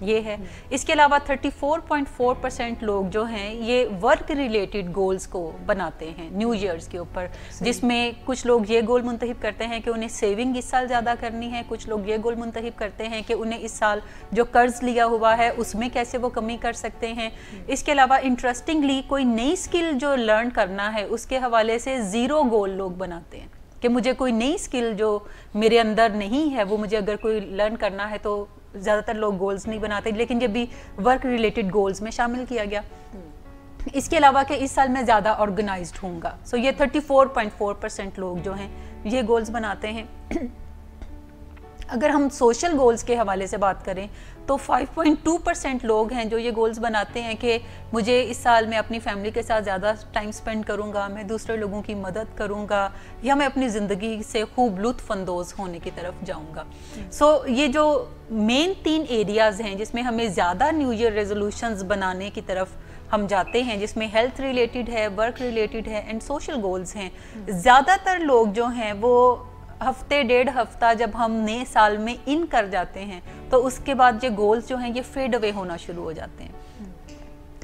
یہ ہے. اس کے علاوہ 34.4% لوگ جو ہیں یہ ورک ریلیٹڈ گولز کو بناتے ہیں نیو ایئرز کے اوپر, جس میں کچھ لوگ یہ گول منتخب کرتے ہیں کہ انہیں سیونگ اس سال زیادہ کرنی ہے, کچھ لوگ یہ گول منتخب کرتے ہیں کہ انہیں اس سال جو قرض لیا ہوا ہے اس میں کیسے وہ کمی کر سکتے ہیں. اس کے علاوہ انٹرسٹنگلی کوئی نئی سکل جو لرن کرنا ہے اس کے حوالے سے 0 گول لوگ بناتے ہیں کہ مجھے کوئی نئی سکل جو میرے اندر نہیں ہے وہ مجھے اگر کوئی لرن کرنا ہے, تو زیادہ تر لوگ گولز نہیں بناتے, لیکن یہ بھی ورک ریلیٹڈ گولز میں شامل کیا گیا. اس کے علاوہ کہ اس سال میں زیادہ آرگنائزڈ ہوں گا, سو یہ 34.4% لوگ جو ہیں یہ گولز بناتے ہیں. اگر ہم سوشل گولز کے حوالے سے بات کریں تو 5.2% لوگ ہیں جو یہ گولز بناتے ہیں کہ مجھے اس سال میں اپنی فیملی کے ساتھ زیادہ ٹائم سپینڈ کروں گا, میں دوسرے لوگوں کی مدد کروں گا, یا میں اپنی زندگی سے خوب لطف اندوز ہونے کی طرف جاؤں گا. سو یہ جو مین 3 ایریاز ہیں جس میں ہمیں زیادہ نیو ایئر ریزولوشنز بنانے کی طرف ہم جاتے ہیں, جس میں ہیلتھ ریلیٹڈ ہے, ورک ریلیٹڈ ہے اینڈ سوشل گولز ہیں. زیادہ تر لوگ جو ہیں وہ ہفتے 1.5 ہفتہ جب ہم نئے سال میں ان کر جاتے ہیں تو اس کے بعد یہ گولز جو ہیں یہ فیڈ اوے ہونا شروع ہو جاتے ہیں.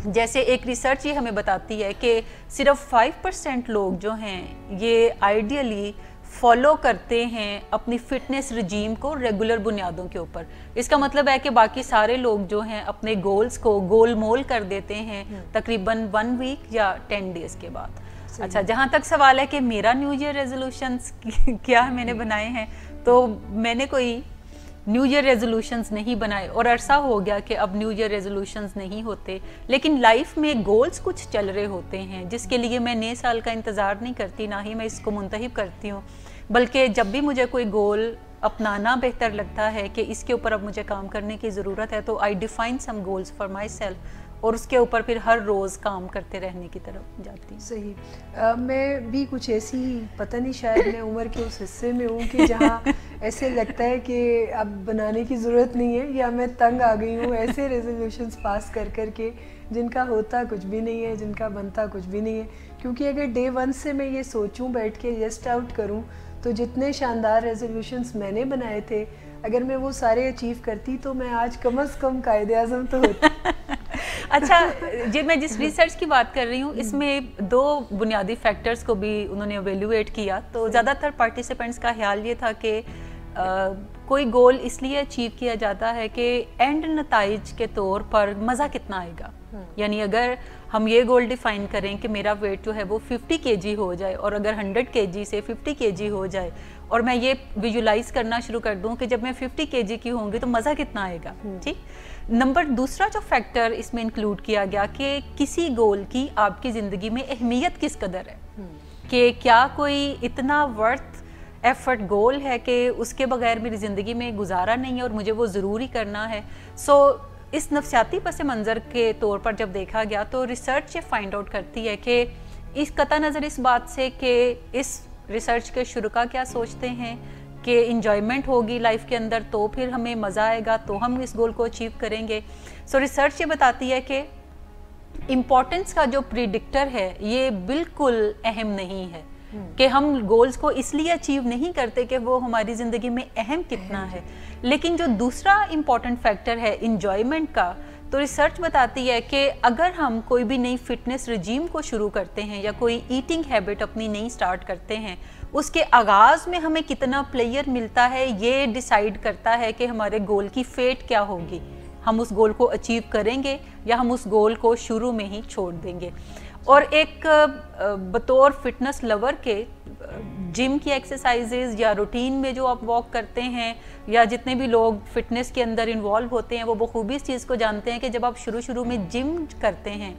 جیسے ایک ریسرچ یہ ہمیں بتاتی ہے کہ صرف 5% لوگ جو ہیں یہ آئیڈیلی فالو کرتے ہیں اپنی فٹنس رجیم کو ریگولر بنیادوں کے اوپر. اس کا مطلب ہے کہ باقی سارے لوگ جو ہیں اپنے گولز کو گول مول کر دیتے ہیں تقریباً 1 ویک یا 10 ڈیز کے بعد. اچھا, جہاں تک سوال ہے کہ میرا نیو ایئر ریزولوشنز کیا میں نے بنائے ہیں, تو میں نے کوئی نیو ایئر ریزولوشنز نہیں بنائے, اور عرصہ ہو گیا کہ اب نیو ایئر ریزولوشنز نہیں ہوتے, لیکن لائف میں گولز کچھ چل رہے ہوتے ہیں جس کے لیے میں نئے سال کا انتظار نہیں کرتی, نہ ہی میں اس کو منتخب کرتی ہوں, بلکہ جب بھی مجھے کوئی گول اپنانا بہتر لگتا ہے کہ اس کے اوپر اب مجھے کام کرنے کی ضرورت ہے, تو I define some goals for myself, اور اس کے اوپر پھر ہر روز کام کرتے رہنے کی طرف جاتی ہوں. صحیح. میں بھی کچھ ایسی, پتہ نہیں شاید میں عمر کے اس حصے میں ہوں کہ جہاں ایسے لگتا ہے کہ اب بنانے کی ضرورت نہیں ہے, یا میں تنگ آ گئی ہوں ایسے ریزولوشنز پاس کر کے جن کا ہوتا کچھ بھی نہیں ہے, جن کا بنتا کچھ بھی نہیں ہے. کیونکہ اگر ڈے 1 سے میں یہ سوچوں, بیٹھ کے لسٹ آؤٹ کروں, تو جتنے شاندار ریزولوشنز میں نے بنائے تھے اگر میں وہ سارے اچیو کرتی تو میں آج کم از کم قائد اعظم تو ہوتی. اچھا, میں جس ریسرچ کی بات کر رہی ہوں اس میں 2 بنیادی فیکٹرز کو بھی انہوں نے ایویلویٹ کیا. تو زیادہ تر پارٹیسپینٹس کا خیال یہ تھا کہ کوئی گول اس لیے اچیو کیا جاتا ہے کہ اینڈ نتائج کے طور پر مزہ کتنا آئے گا. یعنی اگر ہم یہ گول ڈیفائن کریں کہ میرا ویٹ جو ہے وہ 50 kg ہو جائے, اور اگر 100 kg سے 50 kg ہو جائے, اور میں یہ ویژولائز کرنا شروع کر دوں کہ جب میں 50 kg کی ہوں گی تو مزہ کتنا آئے گا. ٹھیک. دوسرا جو فیکٹر اس میں انکلوڈ کیا گیا کہ کسی گول کی آپ کی زندگی میں اہمیت کس قدر ہے, کہ کیا کوئی اتنا ورتھ ایفرٹ گول ہے کہ اس کے بغیر میری زندگی میں گزارا نہیں ہے اور مجھے وہ ضروری کرنا ہے. سو اس نفسیاتی پس منظر کے طور پر جب دیکھا گیا تو ریسرچ یہ فائنڈ آؤٹ کرتی ہے کہ اس قطع نظر اس بات سے کہ اس ریسرچ کے شرکا کیا سوچتے ہیں کہ انجوائمنٹ ہوگی لائف کے اندر تو پھر ہمیں مزہ آئے گا تو ہم اس گول کو اچیو کریں گے. سو ریسرچ یہ بتاتی ہے کہ امپورٹنس کا جو پریڈکٹر ہے یہ بالکل اہم نہیں ہے, کہ ہم گولز کو اس لیے اچیو نہیں کرتے کہ وہ ہماری زندگی میں اہم کتنا ہے, لیکن جو دوسرا امپورٹنٹ فیکٹر ہے انجوائمنٹ کا, تو ریسرچ بتاتی ہے کہ اگر ہم کوئی بھی نئی فٹنس رجیم کو شروع کرتے ہیں یا کوئی ایٹنگ ہیبٹ اپنی نئی سٹارٹ کرتے ہیں, اس کے آغاز میں ہمیں کتنا پلیئر ملتا ہے یہ ڈیسائیڈ کرتا ہے کہ ہمارے گول کی فیٹ کیا ہوگی, ہم اس گول کو اچیو کریں گے یا ہم اس گول کو شروع میں ہی چھوڑ دیں گے. اور ایک بطور فٹنس لور کے جم کی ایکسرسائزز یا روٹین میں جو آپ واک کرتے ہیں, یا جتنے بھی لوگ فٹنس کے اندر انوالو ہوتے ہیں وہ بخوبی اس چیز کو جانتے ہیں کہ جب آپ شروع میں جم کرتے ہیں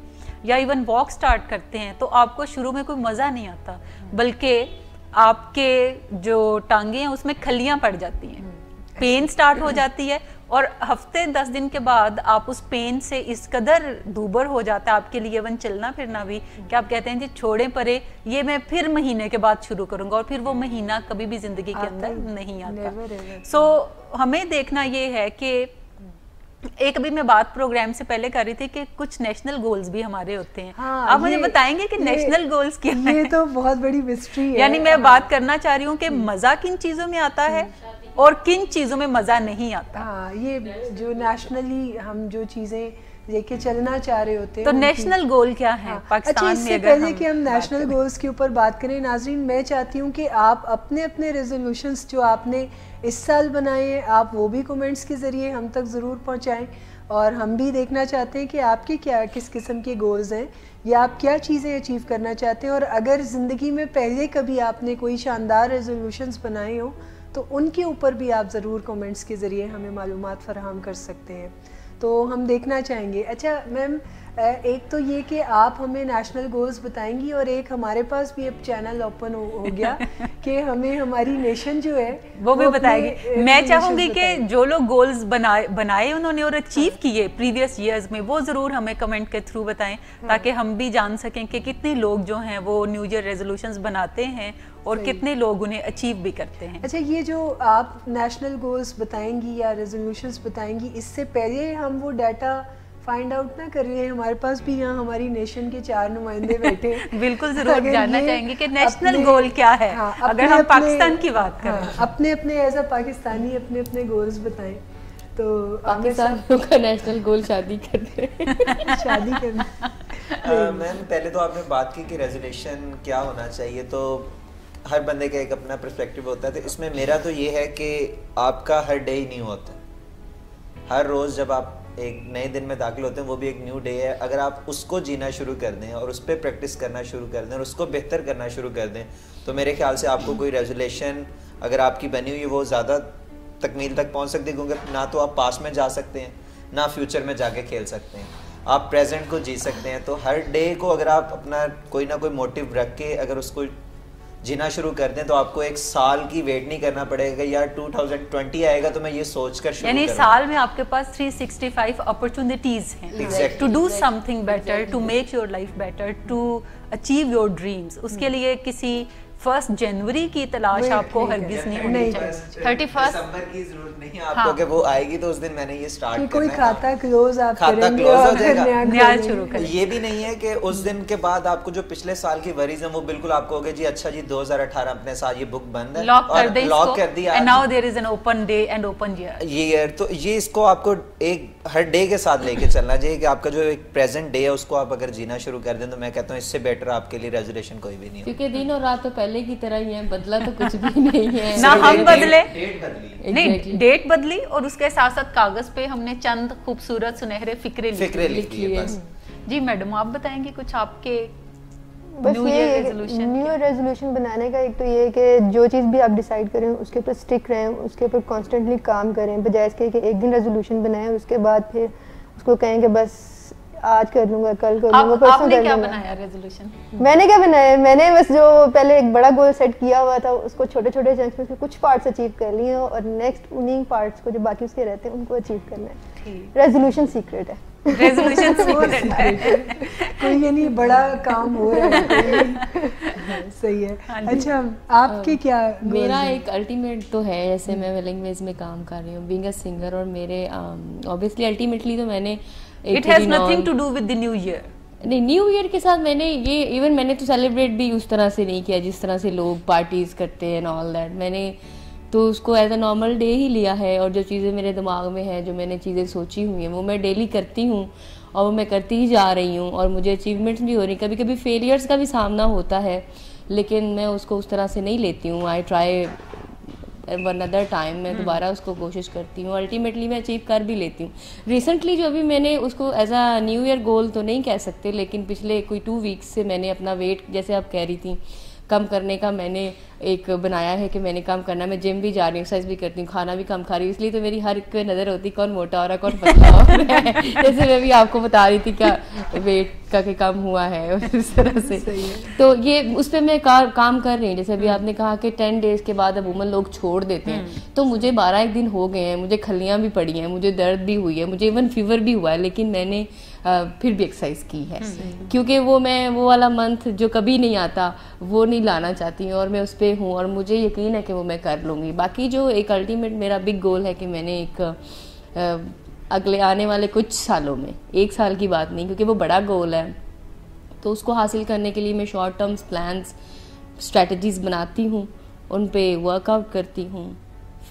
یا ایون واک سٹارٹ کرتے ہیں تو آپ کو شروع میں کوئی مزہ نہیں آتا, بلکہ آپ کے جو ٹانگیں ہیں اس میں کھلیاں پڑ جاتی ہیں, پین سٹارٹ ہو جاتی ہے, اور ہفتے 10 دن کے بعد آپ اس پین سے اس قدر دوبر ہو جاتا ہے آپ کے لیے ایون چلنا پھرنا بھی, کہ آپ کہتے ہیں جی چھوڑیں پرے, یہ میں پھر مہینے کے بعد شروع کروں گا, اور پھر وہ مہینہ کبھی بھی زندگی کے اندر نہیں آتا. سو ہمیں دیکھنا یہ ہے کہ ایک ابھی میں بات پروگرام سے پہلے کر رہی تھی کہ کچھ نیشنل گولز بھی ہمارے ہوتے ہیں. آپ مجھے بتائیں گے کہ نیشنل گولز کیا ہیں؟ یہ تو بہت بڑی مسٹری ہے. یعنی میں بات کرنا چاہ رہی ہوں کہ مزہ کن چیزوں میں آتا ہے, اور کن چیزوں میں مزہ نہیں آتا. ہاں یہ جو نیشنلی ہم جو چیزیں لے کے چلنا چاہ رہے ہوتے ہیں. تو نیشنل گول کیا ہے پاکستان میں؟ اس سے پہلے کہ ہم نیشنل گولز کے اوپر بات کریں ناظرین، میں چاہتی ہوں کہ آپ اپنے اپنے ریزولوشنز جو آپ نے اس سال بنائے ہیں آپ وہ بھی کومنٹس کے ذریعے ہم تک ضرور پہنچائیں، اور ہم بھی دیکھنا چاہتے ہیں کہ آپ کے کیا کس قسم کے گولز ہیں یا آپ کیا چیزیں اچیو کرنا چاہتے ہیں. اور اگر زندگی میں پہلے کبھی آپ نے کوئی شاندار ریزولوشنز بنائے ہوں تو ان کے اوپر بھی آپ ضرور کومنٹس کے ذریعے ہمیں معلومات فراہم کر سکتے ہیں، تو ہم دیکھنا چاہیں گے. اچھا میم، ایک تو یہ کہ آپ ہمیں نیشنل گولز بتائیں گی، اور ایک ہمارے پاس بھی اب چینل اوپن ہو گیا کہ ہمیں ہماری نیشن جو ہے وہ بھی بتائے گی. میں چاہوں گی کہ جو لوگ گولز بنائے انہوں نے اور اچیو کیے پریویس ایئرز میں، وہ ضرور ہمیں کمنٹ کے تھرو بتائیں تاکہ ہم بھی جان سکیں کہ کتنے لوگ جو ہیں وہ نیو ایئر ریزولوشنز بناتے ہیں اور کتنے لوگ انہیں اچیو بھی کرتے ہیں. اچھا یہ جو آپ نیشنل گولز بتائیں گی یا ریزولوشنز بتائیں گی، اس سے پہلے ہم وہ ڈیٹا فائنڈ آؤٹ نہ کر رہے ہیں؟ ہمارے پاس بھی یہاں ہماری نیشن کے 4 نمائندے بیٹھے ہیں. بالکل ضرور جاننا چاہیں گے کہ نیشنل گول کیا ہے اگر ہم پاکستان کی بات کریں. اپنے اپنے ایز اے پاکستانی اپنے اپنے گولز بتائیں. تو پاکستان کا نیشنل گول شادی کرنا. شادی کرنا. میم پہلے تو آپ نے بات کی کہ ریزولیشن کیا ہونا چاہیے، تو ہر بندے کا ایک اپنا پرسپیکٹیو ہوتا ہے. تو اس میں میرا تو یہ ہے کہ آپ کا ہر ڈے ہی نیو ہوتا ہے. ہر روز جب آپ ایک نئے دن میں داخل ہوتے ہیں وہ بھی ایک نیو ڈے ہے. اگر آپ اس کو جینا شروع کر دیں اور اس پہ پریکٹس کرنا شروع کر دیں اور اس کو بہتر کرنا شروع کر دیں تو میرے خیال سے آپ کو کوئی ریزولیشن اگر آپ کی بنی ہوئی وہ زیادہ تکمیل تک پہنچ سکتی ہے، کیونکہ نہ تو آپ پاسٹ میں جا سکتے ہیں نہ فیوچر میں جا کے کھیل سکتے ہیں. آپ پریزنٹ کو جی سکتے ہیں. تو ہر ڈے کو اگر آپ اپنا کوئی نہ کوئی موٹیو رکھ کے اگر اس کو جینا شروع کر دیں تو آپ کو ایک سال کی ویٹ نہیں کرنا پڑے گا یا 2020 آئے گا تو میں یہ سوچ کر شروع یعنی سال میں آپ کے پاس 365 اپرچونٹیز ہیں to do something better, to make your life better, to achieve your dreams. اس کے لیے کسی 1 جنوری کی تلاش آپ کو ہرگز نہیں ہونی چاہیے. 31 دسمبر کی ضرورت نہیں ہے آپ کو کہ وہ آئے گی تو اس دن میں نے یہ سٹارٹ کرنا ہے. کوئی کھاتا کلوز آپ کھاتا کریں گے کلوز ہو اور جائے گا، نیا شروع کریں. یہ بھی نہیں ہے کہ اس دن کے بعد آپ کو جو پچھلے سال کی وریز ہیں وہ بالکل آپ کو ہوگے جی اچھا جی 2018 اپنے ساتھ یہ بک بند ہے لاک کر دیں، لاک کر دیا and now there is an open day and open year. تو یہ اس کو آپ کو ایک ہر ڈے کے ساتھ لے کے چلنا چاہیے کہ آپ کا جو ایک پریزنٹ ڈے ہے اس کو آپ اگر جینا شروع کر دیں تو میں کہتا ہوں اس سے بیٹر آپ کے لیے ریزولیشن کوئی بھی نہیں ہے. کیونکہ دن اور رات تو پہلے کی طرح ہی ہیں، بدلا تو کچھ بھی نہیں ہے. نہ ہم بدلے، نہیں ڈیٹ بدلی اور اس کے ساتھ ساتھ کاغذ پہ ہم نے چند خوبصورت سنہرے فکرے لکھ لیے بس. جی میڈم آپ بتائیں گے کچھ آپ کے بس یہ نیو ایئر ریزولوشن بنانے کا ایک تو یہ کہ جو چیز بھی آپ ڈیسائیڈ کریں اس کے اوپر اسٹک رہیں، اس کے اوپر کانسٹنٹلی کام کریں، بجائے اس کے کہ ایک دن ریزولوشن بنائیں اس کے بعد پھر اس کو کہیں کہ بس آج کر لوں گا کل کر لوں گا پرسوں کر لوں گا. آپ نے کیا بنایا ریزولوشن؟ میں نے کیا بنایا، میں نے بس جو پہلے ایک بڑا گول سیٹ کیا ہوا تھا اس کو چھوٹے چھوٹے چنکس میں کچھ پارٹس اچیو کر لیے اور نیکسٹ انہیں پارٹس کو جو باقی اس کے رہتے ہیں ان کو اچیو کرنا ہے. ریزولوشن سیکرٹ ہے. ریزولوشن سیکرٹ ہے، کوئی یعنی بڑا کام ہو رہا ہے. صحیح ہے. اچھا آپ کے کیا؟ میرا ایک الٹیمیٹ تو ہے، جیسے میں ویلنگ ویز میں کام کر رہی ہوں بینگ اے سنگر، اور میرے اوبیسلی الٹیمیٹلی تو میں نے It has nothing to do with the new year. نہیں، نیو ایئر کے ساتھ میں نے یہ ایون میں نے تو سیلیبریٹ بھی اس طرح سے نہیں کیا جس طرح سے لوگ پارٹیز کرتے ہیں آل دیٹ. میں نے تو اس کو ایز اے نارمل ڈے ہی لیا ہے، اور جو چیزیں میرے دماغ میں ہیں، جو میں نے چیزیں سوچی ہوئی ہیں وہ میں ڈیلی کرتی ہوں اور وہ میں کرتی ہی جا رہی ہوں، اور مجھے اچیومنٹس بھی ہو رہی ہیں. کبھی کبھی فیلیئرس کا بھی سامنا ہوتا ہے لیکن میں اس کو اس طرح سے نہیں لیتی ہوں. I try one other time, میں دوبارہ اس کو کوشش کرتی ہوں، الٹیمیٹلی میں اچیو کر بھی لیتی ہوں. ریسنٹلی جو ابھی میں نے اس کو ایز اے نیو ایئر گول تو نہیں کہہ سکتے، لیکن پچھلے کوئی 2 ویکس سے میں نے اپنا ویٹ جیسے آپ کہہ رہی تھیں کم کرنے کا میں نے ایک بنایا ہے کہ میں نے کم کرنا. میں جم بھی جا رہی ہوں، ایکسرسائز بھی کرتی ہوں، کھانا بھی کم کھا رہی ہوں، اس لیے تو میری ہر ایک نظر ہوتی کون موٹا ہو رہا ہے کون پتلا ہو رہا ہے. جیسے میں بھی آپ کو بتا رہی تھی کیا ویٹ کا کہ کم ہوا ہے اس طرح سے. تو یہ اس پہ میں کام کر رہی ہوں. جیسے ابھی آپ نے کہا کہ 10 days کے بعد عموماً لوگ چھوڑ دیتے ہیں، تو مجھے 12 دن ہو گئے ہیں، مجھے کھلیاں بھی پڑی ہیں، مجھے درد بھی ہوئی ہے، مجھے ایون فیور بھی ہوا ہے، لیکن میں نے پھر بھی ایکسرسائز کی ہے کیونکہ میں وہ والا منتھ جو کبھی نہیں آتا وہ نہیں لانا چاہتی ہوں، اور میں اس پہ ہوں اور مجھے یقین ہے کہ وہ میں کر لوں گی. باقی جو ایک الٹیمیٹ میرا بگ گول ہے کہ میں نے ایک اگلے آنے والے کچھ سالوں میں، 1 سال کی بات نہیں کیونکہ وہ بڑا گول ہے، تو اس کو حاصل کرنے کے لیے میں شارٹ ٹرمز پلانز اسٹریٹجیز بناتی ہوں، ان پہ ورک آؤٹ کرتی ہوں،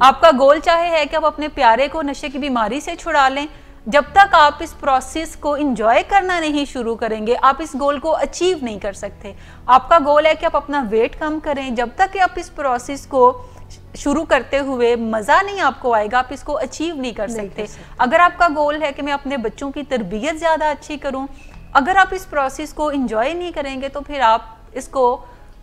آپ کا گول چاہے ہے کہ آپ اپنے پیارے کو نشے کی بیماری سے چھڑا لیں، جب تک آپ اس پروسیس کو انجوائے کرنا نہیں شروع کریں گے آپ اس گول کو اچیو نہیں کر سکتے۔ آپ کا گول ہے کہ آپ اپنا ویٹ کم کریں، جب تک کہ آپ اس پروسیس کو شروع کرتے ہوئے مزہ نہیں آپ کو آئے گا آپ اس کو اچیو نہیں کر سکتے۔ اگر آپ کا گول ہے کہ میں اپنے بچوں کی تربیت زیادہ اچھی کروں، اگر آپ اس پروسیس کو انجوائے نہیں کریں گے تو پھر آپ اس کو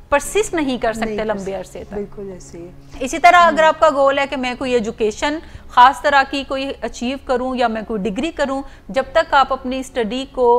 پرسسٹ نہیں کر سکتے لمبے عرصے تک۔ بالکل ایسے ہی۔ اسی طرح اگر آپ کا گول ہے کہ میں کوئی ایجوکیشن خاص طرح کی کوئی اچیو کروں یا میں کوئی ڈگری کروں، جب تک آپ اپنی اسٹڈی کو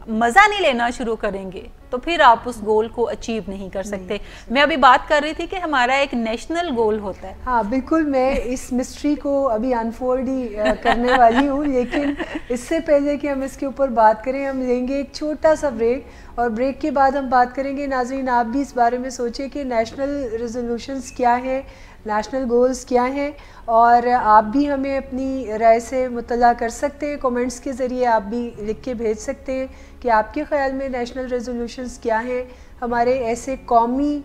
مزہ نہیں لینا شروع کریں گے تو پھر آپ اس گول کو اچیو نہیں کر سکتے۔ میں ابھی بات کر رہی تھی کہ ہمارا ایک نیشنل گول ہوتا ہے۔ ہاں بالکل، میں اس مسٹری کو ابھی انفولڈ ہی کرنے والی ہوں، لیکن اس سے پہلے کہ ہم اس کے اوپر بات کریں ہم لیں گے ایک چھوٹا سا بریک، اور بریک کے بعد ہم بات کریں گے۔ ناظرین آپ بھی اس بارے میں سوچیں کہ نیشنل ریزولوشنز کیا ہیں، نیشنل گولز کیا ہیں، اور آپ بھی ہمیں اپنی رائے سے مطلع کر سکتے ہیں، کومنٹس کے ذریعے آپ بھی لکھ کے بھیج سکتے ہیں کہ آپ کے خیال میں نیشنل ریزولوشنز کیا ہیں، ہمارے ایسے قومی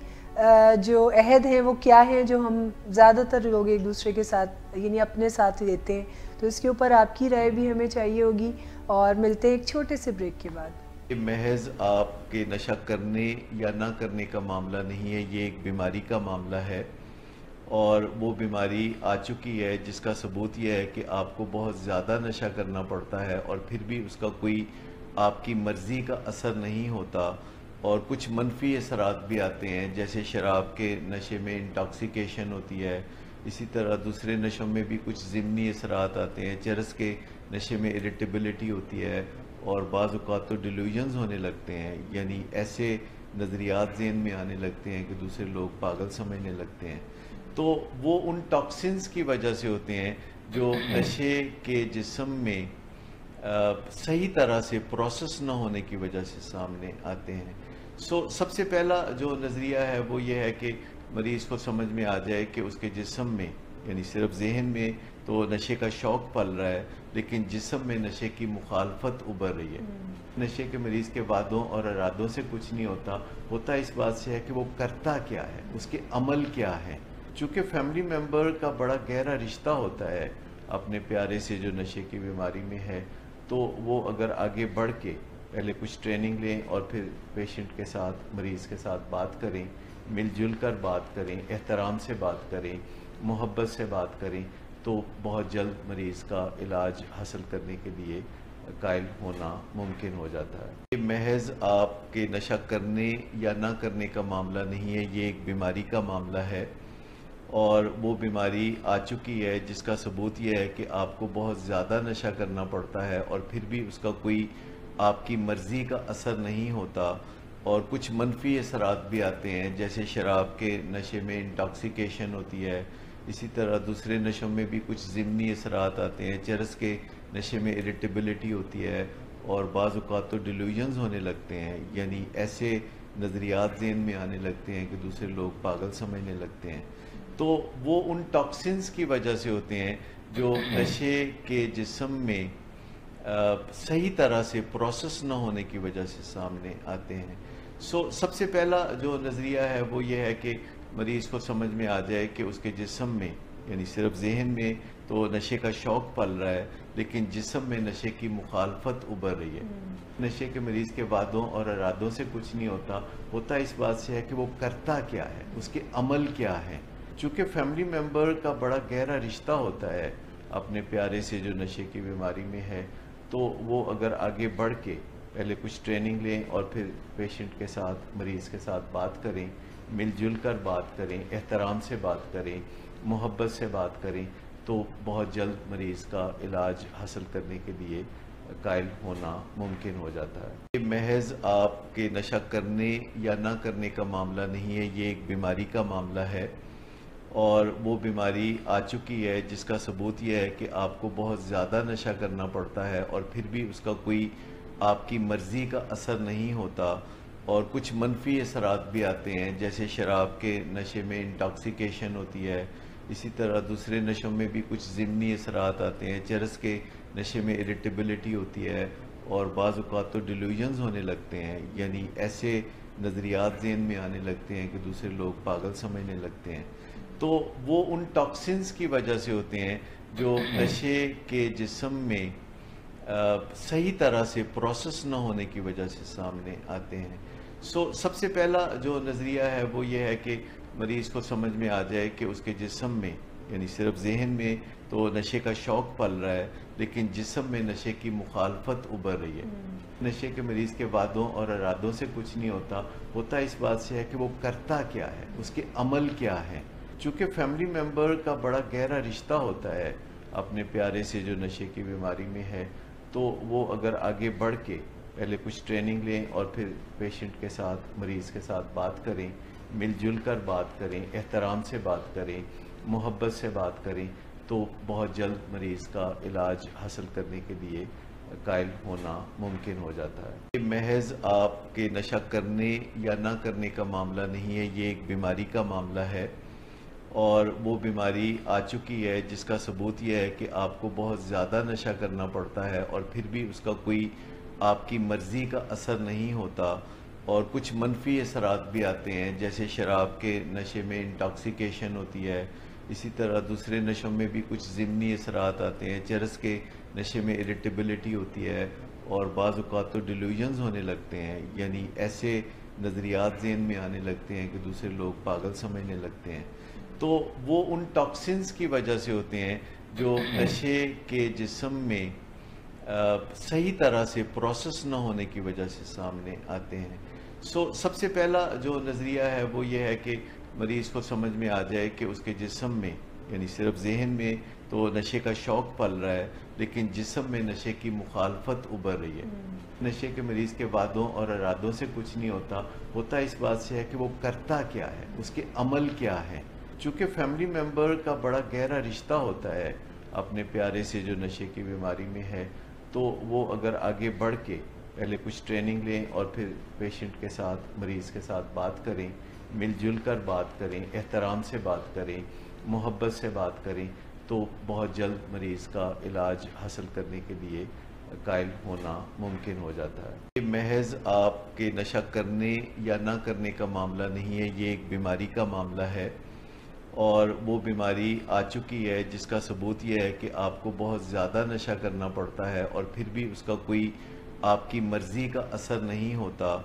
جو عہد ہیں وہ کیا ہیں جو ہم زیادہ تر لوگ ایک دوسرے کے ساتھ یعنی اپنے ساتھ لیتے ہیں، تو اس کے اوپر آپ کی رائے بھی ہمیں چاہیے ہوگی۔ اور ملتے ہیں ایک چھوٹے سے بریک کے بعد۔ محض آپ کے نشہ کرنے یا نہ کرنے کا معاملہ نہیں ہے، یہ ایک بیماری کا معاملہ ہے، اور وہ بیماری آ چکی ہے جس کا ثبوت یہ ہے کہ آپ کو بہت زیادہ نشہ کرنا پڑتا ہے اور پھر بھی اس کا کوئی آپ کی مرضی کا اثر نہیں ہوتا، اور کچھ منفی اثرات بھی آتے ہیں، جیسے شراب کے نشے میں انٹاکسیکیشن ہوتی ہے، اسی طرح دوسرے نشوں میں بھی کچھ ضمنی اثرات آتے ہیں، چرس کے نشے میں اریٹیبلٹی ہوتی ہے، اور بعض اوقات تو ڈیلیوژنز ہونے لگتے ہیں، یعنی ایسے نظریات ذہن میں آنے لگتے ہیں کہ دوسرے لوگ پاگل سمجھنے لگتے ہیں۔ تو وہ ان ٹاکسنز کی وجہ سے ہوتے ہیں جو نشے کے جسم میں صحیح طرح سے پروسیس نہ ہونے کی وجہ سے سامنے آتے ہیں۔ سب سے پہلا جو نظریہ ہے وہ یہ ہے کہ مریض کو سمجھ میں آ جائے کہ اس کے جسم میں، یعنی صرف ذہن میں تو نشے کا شوق پل رہا ہے لیکن جسم میں نشے کی مخالفت ابھر رہی ہے۔ نشے کے مریض کے وعدوں اور ارادوں سے کچھ نہیں ہوتا اس بات سے ہے کہ وہ کرتا کیا ہے، اس کے عمل کیا ہے۔ چونکہ فیملی ممبر کا بڑا گہرا رشتہ ہوتا ہے اپنے پیارے سے جو نشے کی بیماری میں ہے، تو وہ اگر آگے بڑھ کے پہلے کچھ ٹریننگ لیں اور پھر پیشنٹ کے ساتھ، مریض کے ساتھ بات کریں، مل جل کر بات کریں، احترام سے بات کریں، محبت سے بات کریں، تو بہت جلد مریض کا علاج حاصل کرنے کے لیے قائل ہونا ممکن ہو جاتا ہے۔ یہ محض آپ کے نشہ کرنے یا نہ کرنے کا معاملہ نہیں ہے، یہ ایک بیماری کا معاملہ ہے، اور وہ بیماری آ چکی ہے جس کا ثبوت یہ ہے کہ آپ کو بہت زیادہ نشہ کرنا پڑتا ہے اور پھر بھی اس کا کوئی آپ کی مرضی کا اثر نہیں ہوتا، اور کچھ منفی اثرات بھی آتے ہیں، جیسے شراب کے نشے میں انٹاکسیکیشن ہوتی ہے، اسی طرح دوسرے نشوں میں بھی کچھ ضمنی اثرات آتے ہیں، چرس کے نشے میں اریٹیبلٹی ہوتی ہے، اور بعض اوقات تو ڈیلیوژنز ہونے لگتے ہیں، یعنی ایسے نظریات ذہن میں آنے لگتے ہیں کہ دوسرے لوگ پاگل سمجھنے لگتے ہیں۔ تو وہ ان ٹاکسنز کی وجہ سے ہوتے ہیں جو نشے کے جسم میں صحیح طرح سے پروسیس نہ ہونے کی وجہ سے سامنے آتے ہیں۔ سب سے پہلا جو نظریہ ہے وہ یہ ہے کہ مریض کو سمجھ میں آ جائے کہ اس کے جسم میں، یعنی صرف ذہن میں تو نشے کا شوق پل رہا ہے لیکن جسم میں نشے کی مخالفت ابھر رہی ہے۔ نشے کے مریض کے وعدوں اور ارادوں سے کچھ نہیں ہوتا اس بات سے ہے کہ وہ کرتا کیا ہے، اس کے عمل کیا ہے۔ چونکہ فیملی ممبر کا بڑا گہرا رشتہ ہوتا ہے اپنے پیارے سے جو نشے کی بیماری میں ہے، تو وہ اگر آگے بڑھ کے پہلے کچھ ٹریننگ لیں اور پھر پیشنٹ کے ساتھ، مریض کے ساتھ بات کریں، مل جل کر بات کریں، احترام سے بات کریں، محبت سے بات کریں، تو بہت جلد مریض کا علاج حاصل کرنے کے لیے قائل ہونا ممکن ہو جاتا ہے۔ یہ محض آپ کے نشہ کرنے یا نہ کرنے کا معاملہ نہیں ہے، یہ ایک بیماری کا معاملہ ہے، اور وہ بیماری آ چکی ہے جس کا ثبوت یہ ہے کہ آپ کو بہت زیادہ نشہ کرنا پڑتا ہے اور پھر بھی اس کا کوئی آپ کی مرضی کا اثر نہیں ہوتا، اور کچھ منفی اثرات بھی آتے ہیں، جیسے شراب کے نشے میں انٹاکسیکیشن ہوتی ہے، اسی طرح دوسرے نشوں میں بھی کچھ ضمنی اثرات آتے ہیں، چرس کے نشے میں اریٹیبلٹی ہوتی ہے، اور بعض اوقات تو ڈیلیوژنز ہونے لگتے ہیں، یعنی ایسے نظریات ذہن میں آنے لگتے ہیں کہ دوسرے لوگ پاگل سمجھنے لگتے ہیں۔ تو وہ ان ٹاکسنز کی وجہ سے ہوتے ہیں جو نشے کے جسم میں صحیح طرح سے پروسیس نہ ہونے کی وجہ سے سامنے آتے ہیں. سب سے پہلا جو نظریہ ہے وہ یہ ہے کہ مریض کو سمجھ میں آ جائے کہ اس کے جسم میں، یعنی صرف ذہن میں تو نشے کا شوق پل رہا ہے لیکن جسم میں نشے کی مخالفت ابھر رہی ہے. نشے کے مریض کے وعدوں اور ارادوں سے کچھ نہیں ہوتا اس بات سے ہے کہ وہ کرتا کیا ہے، اس کے عمل کیا ہے. چونکہ فیملی ممبر کا بڑا گہرا رشتہ ہوتا ہے اپنے پیارے سے جو نشے کی بیماری میں ہے، تو وہ اگر آگے بڑھ کے پہلے کچھ ٹریننگ لیں اور پھر پیشنٹ کے ساتھ، مریض کے ساتھ بات کریں، مل جل کر بات کریں، احترام سے بات کریں، محبت سے بات کریں، تو بہت جلد مریض کا علاج حاصل کرنے کے لیے قائل ہونا ممکن ہو جاتا ہے. یہ محض آپ کے نشہ کرنے یا نہ کرنے کا معاملہ نہیں ہے، یہ ایک بیماری کا معاملہ ہے، اور وہ بیماری آ چکی ہے جس کا ثبوت یہ ہے کہ آپ کو بہت زیادہ نشہ کرنا پڑتا ہے اور پھر بھی اس کا کوئی آپ کی مرضی کا اثر نہیں ہوتا، اور کچھ منفی اثرات بھی آتے ہیں، جیسے شراب کے نشے میں انٹاکسیکیشن ہوتی ہے، اسی طرح دوسرے نشوں میں بھی کچھ ضمنی اثرات آتے ہیں. چرس کے نشے میں اریٹیبلٹی ہوتی ہے اور بعض اوقات تو ڈیلیوژنز ہونے لگتے ہیں، یعنی ایسے نظریات ذہن میں آنے لگتے ہیں کہ دوسرے لوگ پاگل سمجھنے لگتے ہیں. تو وہ ان ٹاکسنز کی وجہ سے ہوتے ہیں جو نشے کے جسم میں صحیح طرح سے پروسیس نہ ہونے کی وجہ سے سامنے آتے ہیں. سب سے پہلا جو نظریہ ہے وہ یہ ہے کہ مریض کو سمجھ میں آ جائے کہ اس کے جسم میں، یعنی صرف ذہن میں تو نشے کا شوق پل رہا ہے لیکن جسم میں نشے کی مخالفت ابھر رہی ہے. نشے کے مریض کے وعدوں اور ارادوں سے کچھ نہیں ہوتا اس بات سے ہے کہ وہ کرتا کیا ہے، اس کے عمل کیا ہے. چونکہ فیملی ممبر کا بڑا گہرا رشتہ ہوتا ہے اپنے پیارے سے جو نشے کی بیماری میں ہے، تو وہ اگر آگے بڑھ کے پہلے کچھ ٹریننگ لیں اور پھر پیشنٹ کے ساتھ، مریض کے ساتھ بات کریں، مل جل کر بات کریں، احترام سے بات کریں، محبت سے بات کریں، تو بہت جلد مریض کا علاج حاصل کرنے کے لیے قائل ہونا ممکن ہو جاتا ہے. یہ محض آپ کے نشہ کرنے یا نہ کرنے کا معاملہ نہیں ہے، یہ ایک بیماری کا معاملہ ہے، اور وہ بیماری آ چکی ہے جس کا ثبوت یہ ہے کہ آپ کو بہت زیادہ نشہ کرنا پڑتا ہے اور پھر بھی اس کا کوئی آپ کی مرضی کا اثر نہیں ہوتا،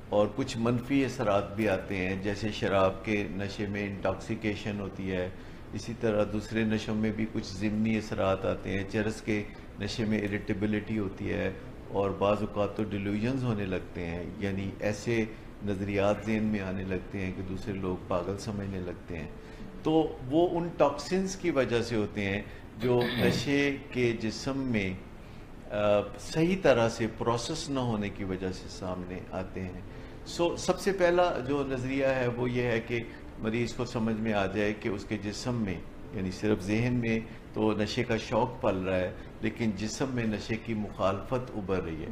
اور کچھ منفی اثرات بھی آتے ہیں، جیسے شراب کے نشے میں انٹاکسیکیشن ہوتی ہے، اسی طرح دوسرے نشوں میں بھی کچھ ضمنی اثرات آتے ہیں. چرس کے نشے میں اریٹیبلٹی ہوتی ہے اور بعض اوقات تو ڈیلیوژنز ہونے لگتے ہیں، یعنی ایسے نظریات ذہن میں آنے لگتے ہیں کہ دوسرے لوگ پاگل سمجھنے لگتے ہیں. تو وہ ان ٹاکسنز کی وجہ سے ہوتے ہیں جو نشے کے جسم میں صحیح طرح سے پروسیس نہ ہونے کی وجہ سے سامنے آتے ہیں. سب سے پہلا جو نظریہ ہے وہ یہ ہے کہ مریض کو سمجھ میں آ جائے کہ اس کے جسم میں، یعنی صرف ذہن میں تو نشے کا شوق پل رہا ہے لیکن جسم میں نشے کی مخالفت ابھر رہی ہے.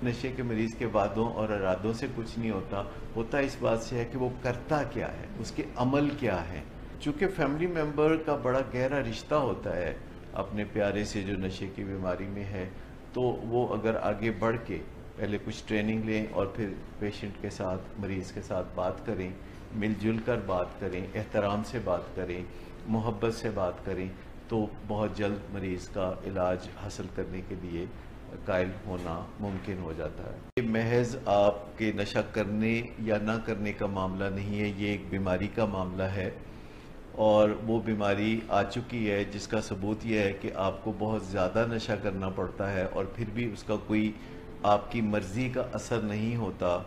نشے کے مریض کے وعدوں اور ارادوں سے کچھ نہیں ہوتا اس بات سے ہے کہ وہ کرتا کیا ہے، اس کے عمل کیا ہے. چونکہ فیملی ممبر کا بڑا گہرا رشتہ ہوتا ہے اپنے پیارے سے جو نشے کی بیماری میں ہے، تو وہ اگر آگے بڑھ کے پہلے کچھ ٹریننگ لیں اور پھر پیشنٹ کے ساتھ، مریض کے ساتھ بات کریں، مل جل کر بات کریں، احترام سے بات کریں، محبت سے بات کریں، تو بہت جلد مریض کا علاج حاصل کرنے کے لیے قائل ہونا ممکن ہو جاتا ہے. یہ محض آپ کے نشہ کرنے یا نہ کرنے کا معاملہ نہیں ہے، یہ ایک بیماری کا معاملہ ہے، اور وہ بیماری آ چکی ہے جس کا ثبوت یہ ہے کہ آپ کو بہت زیادہ نشہ کرنا پڑتا ہے اور پھر بھی اس کا کوئی آپ کی مرضی کا اثر نہیں ہوتا،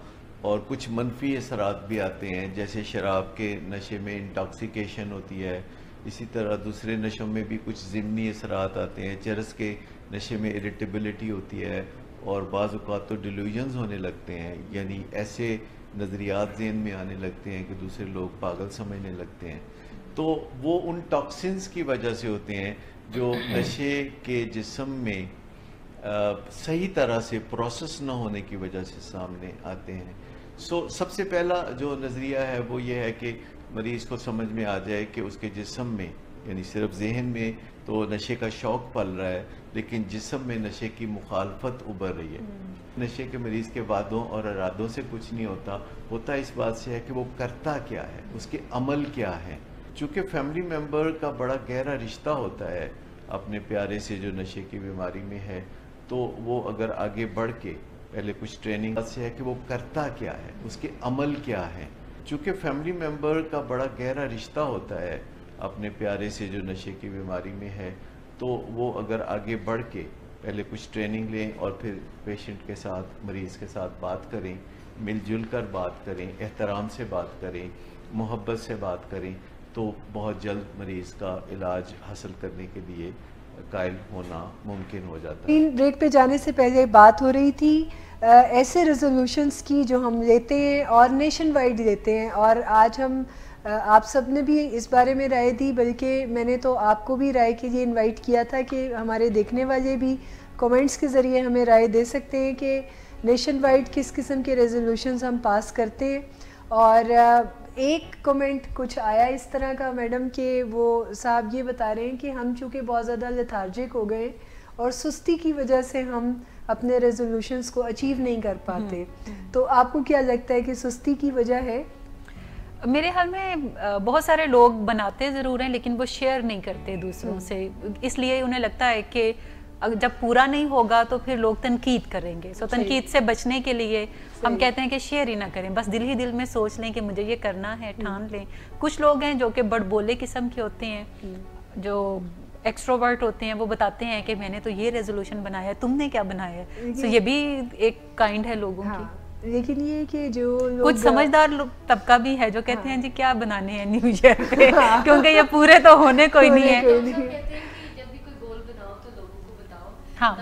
اور کچھ منفی اثرات بھی آتے ہیں، جیسے شراب کے نشے میں انٹاکسیکیشن ہوتی ہے، اسی طرح دوسرے نشوں میں بھی کچھ ضمنی اثرات آتے ہیں. چرس کے نشے میں اریٹیبلٹی ہوتی ہے اور بعض اوقات تو ڈیلیوژنز ہونے لگتے ہیں، یعنی ایسے نظریات ذہن میں آنے لگتے ہیں کہ دوسرے لوگ پاگل سمجھنے لگتے ہیں. تو وہ ان ٹاکسنز کی وجہ سے ہوتے ہیں جو نشے کے جسم میں صحیح طرح سے پروسیس نہ ہونے کی وجہ سے سامنے آتے ہیں. سب سے پہلا جو نظریہ ہے وہ یہ ہے کہ مریض کو سمجھ میں آ جائے کہ اس کے جسم میں، یعنی صرف ذہن میں تو نشے کا شوق پل رہا ہے لیکن جسم میں نشے کی مخالفت ابھر رہی ہے. نشے کے مریض کے وعدوں اور ارادوں سے کچھ نہیں ہوتا اس بات سے ہے کہ وہ کرتا کیا ہے، اس کے عمل کیا ہے. چونکہ فیملی ممبر کا بڑا گہرا رشتہ ہوتا ہے اپنے پیارے سے جو نشے کی بیماری میں ہے، تو وہ اگر آگے بڑھ کے پہلے کچھ ٹریننگ سے ہے کہ وہ کرتا کیا ہے، اس کے عمل کیا ہے. چونکہ فیملی ممبر کا بڑا گہرا رشتہ ہوتا ہے اپنے پیارے سے جو نشے کی بیماری میں ہے، تو وہ اگر آگے بڑھ کے پہلے کچھ ٹریننگ لیں اور پھر پیشنٹ کے ساتھ، مریض کے ساتھ بات کریں، مل جل کر بات کریں، احترام سے بات کریں، محبت سے بات کریں، تو بہت جلد مریض کا علاج حاصل کرنے کے لیے قائل ہونا ممکن ہو جاتا ہے. بریک پہ جانے سے پہلے بات ہو رہی تھی ایسے ریزولوشنز کی جو ہم لیتے ہیں اور نیشن وائڈ لیتے ہیں، اور آج ہم آپ سب نے بھی اس بارے میں رائے دی، بلکہ میں نے تو آپ کو بھی رائے کے لیے انوائٹ کیا تھا کہ ہمارے دیکھنے والے بھی کومنٹس کے ذریعے ہمیں رائے دے سکتے ہیں کہ نیشن وائڈ کس قسم کے ریزولوشنز ہم پاس کرتے ہیں. اور ایک کومنٹ کچھ آیا اس طرح کا میڈم کہ وہ صاحب یہ بتا رہے ہیں کہ ہم چونکہ بہت زیادہ لیتھارجک ہو گئے اور سستی کی وجہ سے ہم اپنے ریزولوشنز کو اچیو نہیں کر پاتے. تو آپ کو کیا لگتا ہے کہ سستی کی وجہ ہے؟ میرے حال میں بہت سارے لوگ بناتے ضرور ہیں لیکن وہ شیئر نہیں کرتے دوسروں سے، اس لیے انہیں لگتا ہے کہ جب پورا نہیں ہوگا تو پھر لوگ تنقید کریں گے. سو تنقید سے بچنے کے لیے ہم کہتے ہیں کہ شیئر ہی نہ کریں، بس دل ہی دل میں سوچ لیں کہ مجھے یہ کرنا ہے، ٹھان لیں. کچھ لوگ ہیں جو کہ بڑ بولے قسم کے ہوتے ہیں، جو ایکسٹروورٹ ہوتے ہیں، وہ بتاتے ہیں کہ میں نے تو یہ ریزولوشن بنایا ہے، تم نے کیا بنایا ہے. سو یہ بھی ایک کائنڈ ہے لوگوں کی. لیکن یہ کہ جو کچھ سمجھدار طبقہ بھی ہے جو کہتے ہیں جی کیا بنانے ہیں نیو ایئر پہ، کیونکہ یہ پورے تو ہونے کوئی نہیں ہے. ہاں،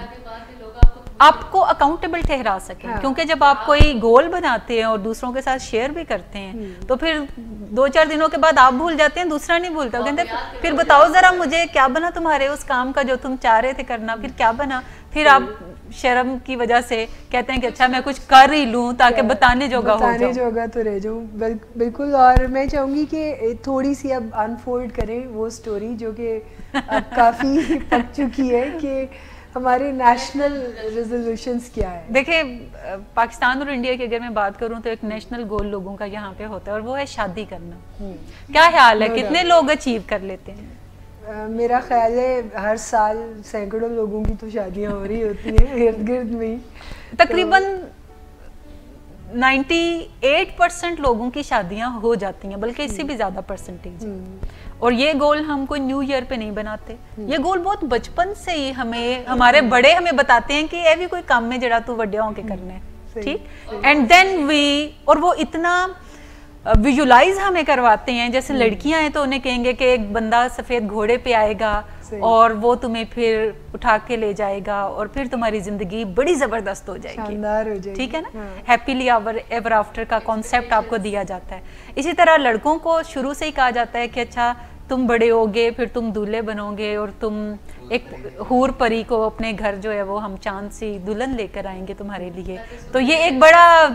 آپ کو اکاؤنٹیبل ٹھہرا سکیں، کیونکہ جب آپ کوئی گول بناتے ہیں اور دوسروں کے ساتھ شیئر بھی کرتے ہیں تو پھر 2-4 دنوں کے بعد آپ بھول جاتے ہیں، دوسرا نہیں بھولتا. کہتے ہیں پھر بتاؤ ذرا مجھے کیا بنا تمہارے اس کام کا جو تم چاہ رہے تھے کرنا، پھر کیا بنا. پھر آپ شرم کی وجہ سے کہتے ہیں کہ اچھا میں کچھ کر ہی لوں تاکہ بتانے جوگا ہو جاؤں. بتانے جوگا تو رہ جاؤں. بالکل. اور میں چاہوں گی کہ تھوڑی سی اب انفولڈ کریں وہ سٹوری جو کہ اب کافی پک چکی ہے کہ ہمارے نیشنل ریزولوشنز کیا ہے. دیکھیں پاکستان اور انڈیا کی اگر میں بات کروں تو ایک نیشنل گول لوگوں کا یہاں پہ ہوتا ہے اور وہ ہے شادی کرنا. کیا خیال ہے کتنے لوگ اچیو کر لیتے ہیں؟ میرا خیال ہے ہر سال سینکڑوں لوگوں کی تو شادیاں ہو رہی ہوتی ہیں ارد گرد میں. تقریباً 98% لوگوں کی شادیاں ہو جاتی ہیں، بلکہ اس سے بھی زیادہ پرسنٹیج. اور یہ گول ہم کوئی نیو ایئر پہ نہیں بناتے، یہ گول بہت بچپن سے ہی ہمارے بڑے ہمیں بتاتے ہیں کہ اے بھی کوئی کام میں جڑا تو وڈیا ہو کے کرنا ہے، ٹھیک. اینڈ دین اور وہ اتنا ویژولائز ہمیں کرواتے ہیں. جیسے لڑکیاں ہیں تو انہیں کہیں گے کہ ایک بندہ سفید گھوڑے پہ آئے گا اور وہ تمہیں پھر اٹھا کے لے جائے گا اور پھر تمہاری زندگی بڑی زبردست ہو جائے گی، ٹھیک ہے نا. ہیپیلی ایور آفٹر کا کانسیپٹ آپ کو دیا جاتا ہے. اسی طرح لڑکوں کو شروع سے ہی کہا جاتا ہے کہ اچھا تم بڑے ہوگے، پھر تم دولہے بنو گے اور تم ایک حور پری کو اپنے گھر جو ہے وہ ہم چاند سی دلہن لے کر آئیں گے تمہارے لیے. تو یہ ایک بڑا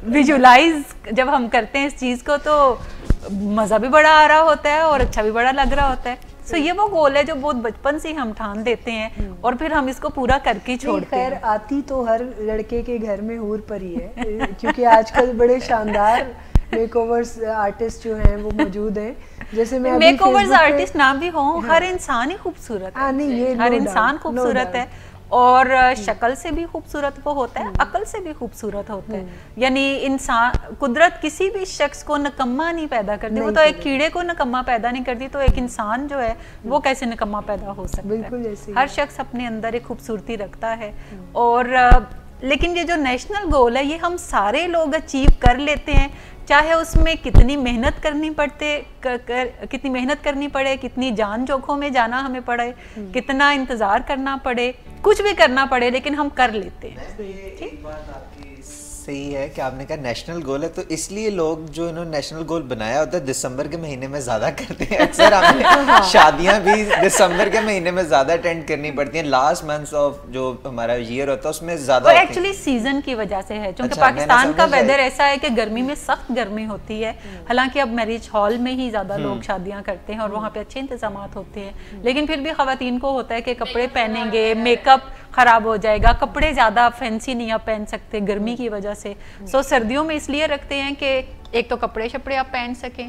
ویژولائز جب ہم کرتے ہیں اس چیز کو تو مزہ بھی بڑا آ رہا ہوتا ہے اور اچھا بھی بڑا لگ رہا ہوتا ہے. سو یہ وہ گول ہے جو بہت بچپن سے ہم ٹھان دیتے ہیں اور پھر ہم اس کو پورا کر کے چھوڑتے ہیں. خیر آتی تو ہر لڑکے کے گھر میں حور پری ہے، کیونکہ آج کل بڑے شاندار میک اوورز آرٹسٹ جو ہیں وہ موجود ہیں. جیسے میں میک اوورز آرٹسٹ نہ بھی ہوں، ہر انسان ہی خوبصورت ہے، ہر انسان خوبصورت ہے اور شکل سے بھی خوبصورت وہ ہوتا ہے، عقل سے بھی خوبصورت ہوتا ہے. یعنی انسان قدرت کسی بھی شخص کو نکما نہیں پیدا کرتی. وہ تو ایک کیڑے کو نکما پیدا نہیں کرتی، تو ایک انسان جو ہے وہ کیسے نکما پیدا ہو سکتا ہے. ہر شخص اپنے اندر ایک خوبصورتی رکھتا ہے. اور لیکن یہ جو نیشنل گول ہے یہ ہم سارے لوگ اچیو کر لیتے ہیں، چاہے اس میں کتنی محنت کرنی پڑے، کتنی جان جوکھوں میں جانا ہمیں پڑے، کتنا انتظار کرنا پڑے، کچھ بھی کرنا پڑے، لیکن ہم کر لیتے ہیں. ایک بات آپ کی صحیح ہے کہ آپ نے کہا نیشنل گول ہے، تو اس لیے لوگ جو انہوں نے نیشنل گول بنایا ہوتا ہے دسمبر کے مہینے میں زیادہ کرتے ہیں. اکثر ہمیں شادیاں بھی دسمبر کے مہینے میں زیادہ اٹینڈ کرنی پڑتی ہیں. لاسٹ منتھس آف جو ہمارا ایئر ہوتا ہے اس میں زیادہ اور ایکچولی سیزن کی وجہ سے ہے، چونکہ پاکستان کا ویدر ایسا ہے کہ گرمی میں سخت گرمی ہوتی ہے. حالانکہ اب میرج ہال میں ہی زیادہ لوگ شادیاں کرتے ہیں اور وہاں پہ اچھے انتظامات ہوتے ہیں، لیکن پھر بھی خواتین کو ہوتا ہے کہ کپڑے پہنیں گے، میک اپ خراب ہو جائے گا، کپڑے زیادہ فینسی نہیں آپ پہن سکتے گرمی کی وجہ سے. سو سردیوں میں اس لیے رکھتے ہیں کہ ایک تو کپڑے شپڑے آپ پہن سکیں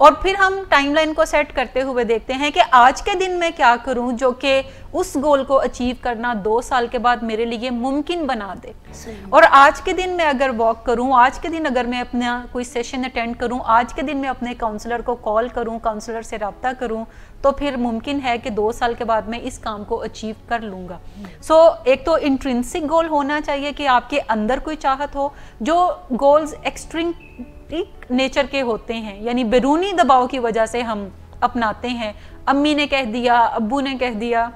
اور پھر ہم ٹائم لائن کو سیٹ کرتے ہوئے دیکھتے ہیں کہ آج کے دن میں کیا کروں جو کہ اس گول کو اچیو کرنا 2 سال کے بعد میرے لیے ممکن بنا دے. اور آج کے دن میں اگر واک کروں, آج کے دن اگر میں اپنا کوئی سیشن اٹینڈ کروں, آج کے دن میں اپنے کاؤنسلر کو کال کروں, کاؤنسلر سے رابطہ کروں, تو پھر ممکن ہے کہ 2 سال کے بعد میں اس کام کو اچیو کر لوں گا. سو ایک تو انٹرنسک گول ہونا چاہیے کہ آپ کے اندر کوئی چاہت ہو. جو گولز ایکسٹرنسک نیچر کے ہوتے ہیں, یعنی بیرونی دباؤ کی وجہ سے ہم اپناتے ہیں, امی نے کہہ دیا, ابو نے کہہ دیا,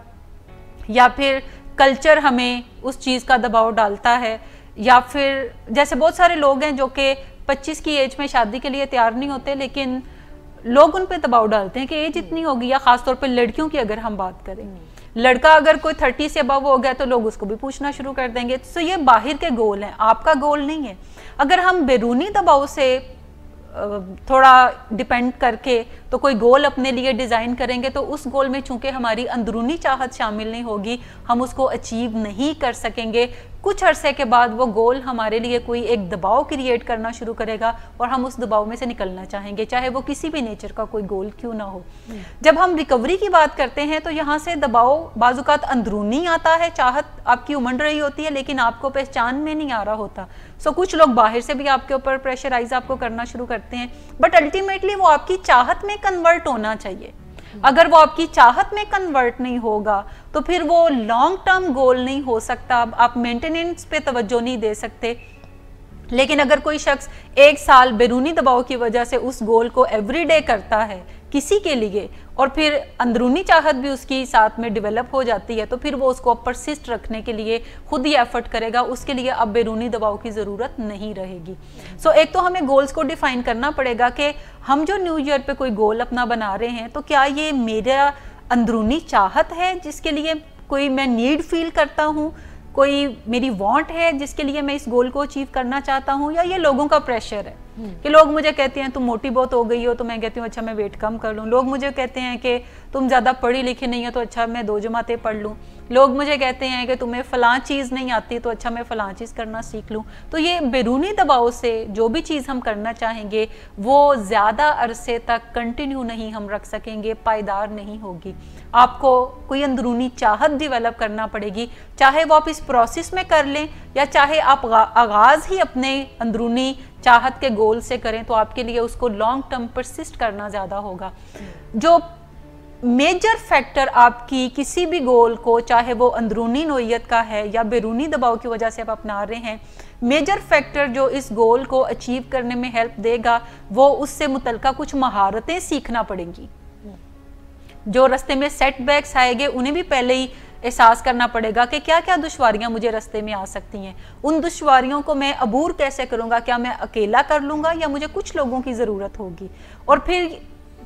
یا پھر کلچر ہمیں اس چیز کا دباؤ ڈالتا ہے, یا پھر جیسے بہت سارے لوگ ہیں جو کہ 25 کی ایج میں شادی کے لیے تیار نہیں ہوتے, لیکن لوگ ان پہ دباؤ ڈالتے ہیں کہ ایج اتنی ہوگی, یا خاص طور پہ لڑکیوں کی اگر ہم بات کریں, لڑکا اگر کوئی 30 سے ابو ہو گیا تو لوگ اس کو بھی پوچھنا شروع کر دیں گے. تو یہ باہر کے گول ہیں, آپ کا گول نہیں ہے. اگر ہم بیرونی دباؤ سے تھوڑا ڈیپینڈ کر کے تو کوئی گول اپنے لیے ڈیزائن کریں گے, تو اس گول میں چونکہ ہماری اندرونی چاہت شامل نہیں ہوگی, ہم اس کو اچیو نہیں کر سکیں گے. کچھ عرصے کے بعد وہ گول ہمارے لیے کوئی ایک دباؤ کریٹ کرنا شروع کرے گا, اور ہم اس دباؤ میں سے نکلنا چاہیں گے, چاہے وہ کسی بھی نیچر کا کوئی گول کیوں نہ ہو. جب ہم ریکوری کی بات کرتے ہیں تو یہاں سے دباؤ بعض اوقات اندرونی آتا ہے, چاہت آپ کی امنڈ رہی ہوتی ہے لیکن آپ کو پہچان میں نہیں آ رہا ہوتا. سو کچھ لوگ باہر سے بھی آپ کے اوپر پریشرائز آپ کو کرنا شروع کرتے ہیں, بٹ الٹیمیٹلی وہ آپ کی چاہت میں کنورٹ ہونا چاہیے. اگر وہ آپ کی چاہت میں کنورٹ نہیں ہوگا تو پھر وہ لانگ ٹرم گول نہیں ہو سکتا, آپ مینٹیننس پہ توجہ نہیں دے سکتے. لیکن اگر کوئی شخص 1 سال بیرونی دباؤ کی وجہ سے اس گول کو ایوری ڈے کرتا ہے کسی کے لیے, اور پھر اندرونی چاہت بھی اس کی ساتھ میں ڈیولپ ہو جاتی ہے, تو پھر وہ اس کو پرسسٹ رکھنے کے لیے خود ہی ایفرٹ کرے گا, اس کے لیے اب بیرونی دباؤ کی ضرورت نہیں رہے گی. سو ایک تو ہمیں گولز کو ڈیفائن کرنا پڑے گا کہ ہم جو نیو ایئر پہ کوئی گول اپنا بنا رہے ہیں تو کیا یہ میرا اندرونی چاہت ہے جس کے لیے کوئی میں نیڈ فیل کرتا ہوں, کوئی میری وانٹ ہے جس کے لیے میں اس گول کو اچیو کرنا چاہتا ہوں, یا یہ لوگوں کا پریشر ہے کہ لوگ مجھے کہتے ہیں تم موٹی بہت ہو گئی ہو, تو میں کہتی ہوں اچھا میں ویٹ کم کر لوں. لوگ مجھے کہتے ہیں کہ تم زیادہ پڑھی لکھی نہیں ہو, تو اچھا میں 2 جماعتیں پڑھ لوں. لوگ مجھے کہتے ہیں کہ تمہیں فلاں چیز نہیں آتی, تو اچھا میں فلاں چیز کرنا سیکھ لوں. تو یہ بیرونی دباؤ سے جو بھی چیز ہم کرنا چاہیں گے وہ زیادہ عرصے تک کنٹینیو نہیں ہم رکھ سکیں گے, پائیدار نہیں ہوگی. آپ کو کوئی اندرونی چاہت ڈیولپ کرنا پڑے گی, چاہے وہ آپ اس پروسیس میں کر لیں یا چاہے آپ آغاز ہی اپنے اندرونی چاہت کے گول سے کریں, تو آپ کے لیے اس کو لانگ ٹرم پرسسٹ کرنا زیادہ ہوگا. جو میجر فیکٹر آپ کی کسی بھی گول کو, چاہے وہ اندرونی نوعیت کا ہے یا بیرونی دباؤ کی وجہ سے آپ اپنا رہے ہیں, میجر فیکٹر جو اس گول کو اچیو کرنے میں ہیلپ دے گا وہ اس سے متعلقہ کچھ مہارتیں سیکھنا پڑیں گی. جو رستے میں سیٹ بیکس آئے گے انہیں بھی پہلے ہی احساس کرنا پڑے گا کہ کیا کیا دشواریاں مجھے رستے میں آ سکتی ہیں, ان دشواریوں کو میں عبور کیسے کروں گا, کیا میں اکیلا کر لوں گا یا مجھے کچھ لوگوں کی ضرورت ہوگی, اور پھر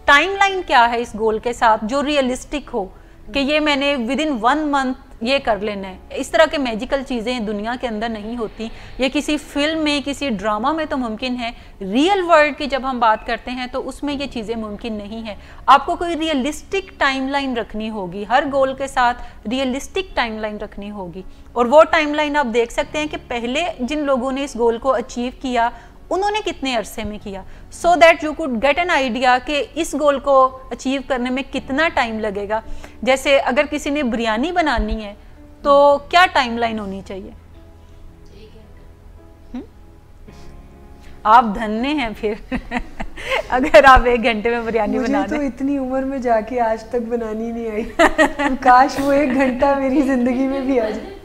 ٹائم لائن کیا ہے اس گول کے ساتھ جو ریئلسٹک ہو کہ یہ میں نے ودن 1 منتھ یہ کر لینا ہے. اس طرح کے میجیکل چیزیں دنیا کے اندر نہیں ہوتی, یہ کسی فلم میں کسی ڈرامہ میں تو ممکن ہے, ریئل ورلڈ کی جب ہم بات کرتے ہیں تو اس میں یہ چیزیں ممکن نہیں ہیں. آپ کو کوئی ریئلسٹک ٹائم لائن رکھنی ہوگی, ہر گول کے ساتھ ریئلسٹک ٹائم لائن رکھنی ہوگی, اور وہ ٹائم لائن آپ دیکھ سکتے ہیں کہ پہلے جن لوگوں نے اس گول کو اچیو کیا انہوں نے کتنے عرصے میں کیا, so that you could get an idea کہ اس گول کو اچیو کرنے میں کتنا ٹائم لگے گا. جیسے اگر کسی نے بریانی بنانی ہے تو کیا ٹائم لائن ہونی چاہیے؟ آپ دھنے ہیں پھر اگر آپ 1 گھنٹے میں بریانی بنا دیں. مجھے تو اتنی عمر میں جا کے آج تک بنانی نہیں آئی, کاش وہ 1 گھنٹہ میری زندگی میں بھی آ جائے.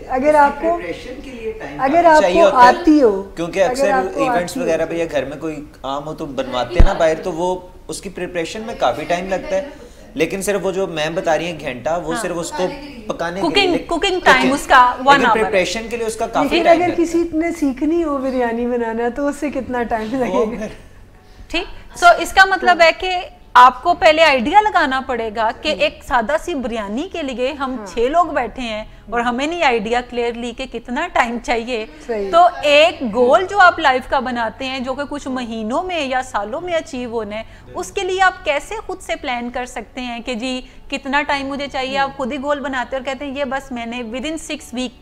اگر آپ کو آتی ہو, کیونکہ اکثر ایونٹس وغیرہ پہ یا گھر میں کوئی عام ہو تو بنواتے ہیں نا باہر, تو وہ اس کی پریپریشن میں کافی ٹائم لگتا ہے, لیکن صرف وہ جو میم بتا رہی ہیں گھنٹہ, وہ صرف اس کو پکانے کے لیے کوکنگ ٹائم اس کا 1 آور, پریپریشن کے لیے اس کا کافی ٹائم. لیکن اگر کسی نے سیکھنی ہو بریانی بنانا تو اس سے کتنا ٹائم لگے گا؟ ٹھیک, سو اس کا مطلب ہے کہ آپ کو پہلے آئیڈیا لگانا پڑے گا کہ ایک سادہ سی بریانی کے لیے ہم 6 لوگ بیٹھے ہیں اور ہمیں نہیں آئیڈیا کلیئرلی کہ کتنا ٹائم چاہیے. تو ایک گول جو آپ لائف کا بناتے ہیں جو کہ کچھ مہینوں میں یا سالوں میں اچیو ہونا ہے, اس کے لیے آپ کیسے خود سے پلان کر سکتے ہیں کہ جی کتنا ٹائم مجھے چاہیے. آپ خود ہی گول بناتے اور کہتے ہیں یہ بس میں نے ودن 6 ویک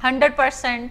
100%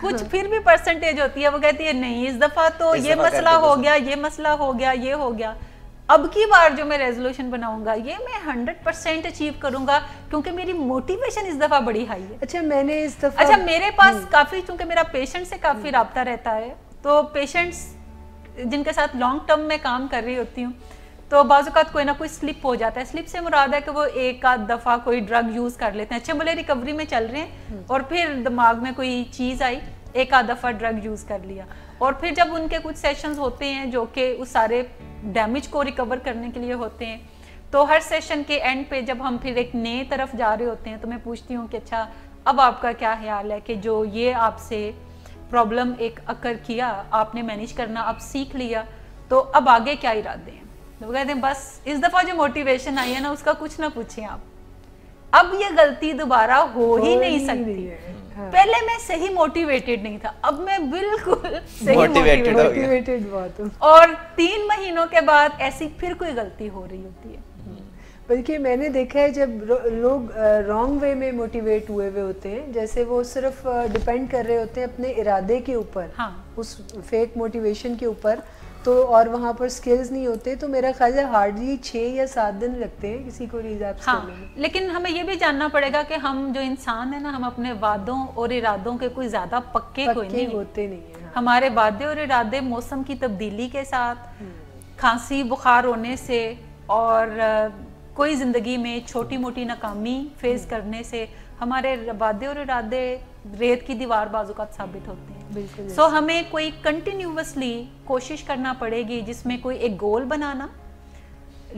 کچھ پھر بھی پرسنٹیج ہوتی ہے وہ کہتی ہے نہیں اس دفعہ تو یہ مسئلہ ہو گیا, یہ مسئلہ ہو گیا, یہ ہو گیا, اب کی بار جو میں ریزولوشن بناؤں گا یہ میں 100% اچیو کروں گا کیونکہ میری موٹیویشن اس دفعہ بڑی ہائی ہے. اچھا میں نے اس دفعہ اچھا میرے پاس کافی, چونکہ میرا پیشنٹ سے کافی رابطہ رہتا ہے, تو پیشنٹس جن کے ساتھ لانگ ٹرم میں کام کر رہی ہوتی ہوں تو بعض اوقات کوئی نہ کوئی سلپ ہو جاتا ہے. سلپ سے مراد ہے کہ وہ ایک آدھ دفعہ کوئی ڈرگ یوز کر لیتے ہیں, اچھے بھلے ریکوری میں چل رہے ہیں اور پھر دماغ میں کوئی چیز آئی, ایک آدھ دفعہ ڈرگ یوز کر لیا, اور پھر جب ان کے کچھ سیشنز ہوتے ہیں جو کہ اس سارے ڈیمیج کو ریکور کرنے کے لیے ہوتے ہیں, تو ہر سیشن کے اینڈ پہ جب ہم پھر ایک نئے طرف جا رہے ہوتے ہیں تو میں پوچھتی ہوں کہ اچھا اب آپ کا کیا خیال ہے کہ جو یہ آپ سے پرابلم ایک اکر کیا, آپ نے مینیج کرنا اب سیکھ لیا, تو اب آگے کیا ارادے ہیں؟ وہ کہتے ہیں بس اس دفعہ جو موٹیویشن آئی ہے نا اس کا کچھ نہ پوچھیں آپ, اب یہ غلطی دوبارہ ہو ہی نہیں سکتی. پہلے میں صحیح موٹیویٹڈ نہیں تھا, اب میں بالکل صحیح موٹیویٹڈ بہت ہوں, اور 3 مہینوں کے بعد ایسی پھر کوئی غلطی ہو رہی ہوتی ہے. بلکہ میں نے دیکھا ہے جب لوگ رانگ وے میں موٹیویٹ ہوئے ہوتے ہیں, جیسے وہ صرف ڈیپینڈ کر رہے ہوتے ہیں اپنے ارادے کے اوپر, اس فیک موٹیویشن کے اوپر, تو اور وہاں پر سکلز نہیں ہوتے, تو میرا خیال ہے ہارڈلی 6 یا 7 دن لگتے ہیں کسی کو ریلیپس کرنے میں. لیکن ہمیں یہ بھی جاننا پڑے گا کہ ہم جو انسان ہیں نا, ہم اپنے وعدوں اور ارادوں کے کوئی زیادہ پکے ہوتے نہیں ہیں. ہمارے وعدے اور ارادے موسم کی تبدیلی کے ساتھ, کھانسی بخار ہونے سے, اور کوئی زندگی میں چھوٹی موٹی ناکامی فیس کرنے سے ہمارے وعدے اور ارادے ریت کی دیوار بعض اوقات ثابت ہوتے ہیں. سو ہمیں کوئی کنٹینیوسلی کوشش کرنا پڑے گی جس میں کوئی ایک گول بنانا,